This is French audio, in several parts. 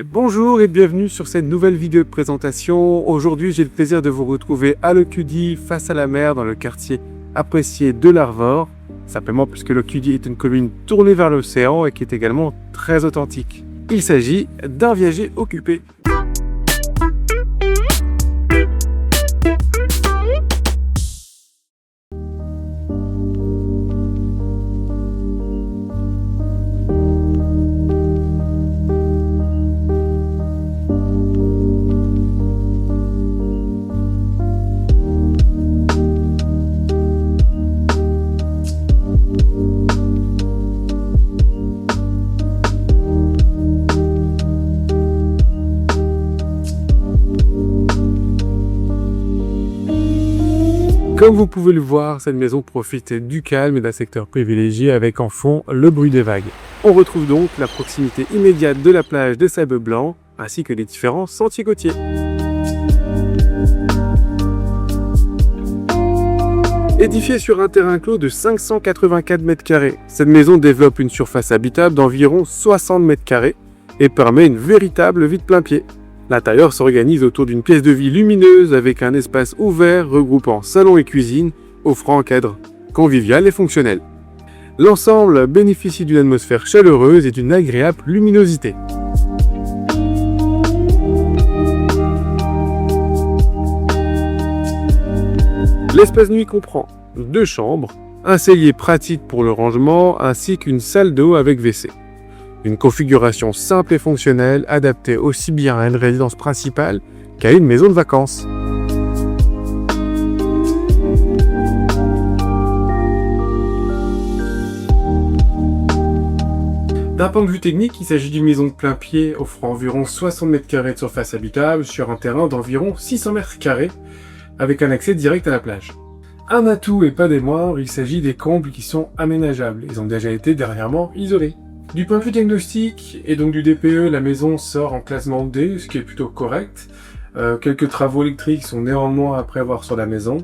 Bonjour et bienvenue sur cette nouvelle vidéo de présentation. Aujourd'hui, j'ai le plaisir de vous retrouver à Loctudy, face à la mer, dans le quartier apprécié de l'Arvor. Simplement puisque Loctudy est une commune tournée vers l'océan et qui est également très authentique. Il s'agit d'un viager occupé. Comme vous pouvez le voir, cette maison profite du calme et d'un secteur privilégié avec en fond le bruit des vagues. On retrouve donc la proximité immédiate de la plage de sable blanc ainsi que les différents sentiers côtiers. Édifiée sur un terrain clos de 584 m², cette maison développe une surface habitable d'environ 60 m² et permet une véritable vie de plein pied. L'intérieur s'organise autour d'une pièce de vie lumineuse avec un espace ouvert regroupant salon et cuisine, offrant un cadre convivial et fonctionnel. L'ensemble bénéficie d'une atmosphère chaleureuse et d'une agréable luminosité. L'espace nuit comprend 2 chambres, un cellier pratique pour le rangement ainsi qu'une salle d'eau avec WC. Une configuration simple et fonctionnelle, adaptée aussi bien à une résidence principale qu'à une maison de vacances. D'un point de vue technique, il s'agit d'une maison de plein pied offrant environ 60 m² de surface habitable sur un terrain d'environ 600 m², avec un accès direct à la plage. Un atout et pas des moindres, il s'agit des combles qui sont aménageables. Ils ont déjà été dernièrement isolés. Du point de vue diagnostic et donc du DPE, la maison sort en classement D, ce qui est plutôt correct. Quelques travaux électriques sont néanmoins à prévoir sur la maison.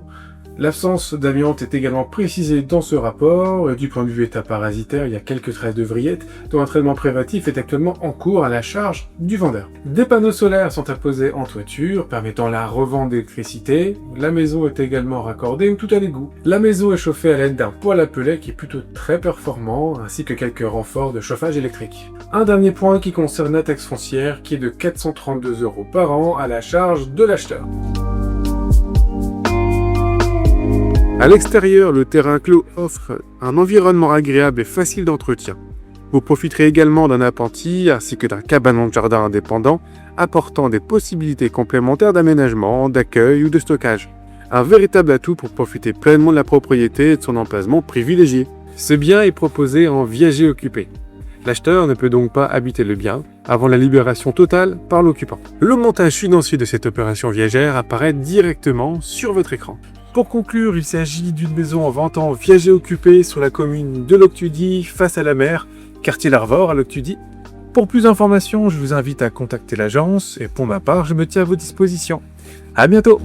L'absence d'amiante est également précisée dans ce rapport. Et du point de vue état parasitaire, il y a quelques traces de vrillettes dont un traitement préventif est actuellement en cours à la charge du vendeur. Des panneaux solaires sont apposés en toiture, permettant la revente d'électricité. La maison est également raccordée tout à l'égout. La maison est chauffée à l'aide d'un poêle à pellets qui est plutôt très performant, ainsi que quelques renforts de chauffage électrique. Un dernier point qui concerne la taxe foncière, qui est de 432 € par an à la charge de l'acheteur. À l'extérieur, le terrain clos offre un environnement agréable et facile d'entretien. Vous profiterez également d'un appentis ainsi que d'un cabanon de jardin indépendant, apportant des possibilités complémentaires d'aménagement, d'accueil ou de stockage. Un véritable atout pour profiter pleinement de la propriété et de son emplacement privilégié. Ce bien est proposé en viager occupé. L'acheteur ne peut donc pas habiter le bien avant la libération totale par l'occupant. Le montage financier de cette opération viagère apparaît directement sur votre écran. Pour conclure, il s'agit d'une maison en vente en viager occupé sur la commune de Loctudy, face à la mer, quartier l'Arvor à Loctudy. Pour plus d'informations, je vous invite à contacter l'agence et pour ma part, je me tiens à vos dispositions. À bientôt!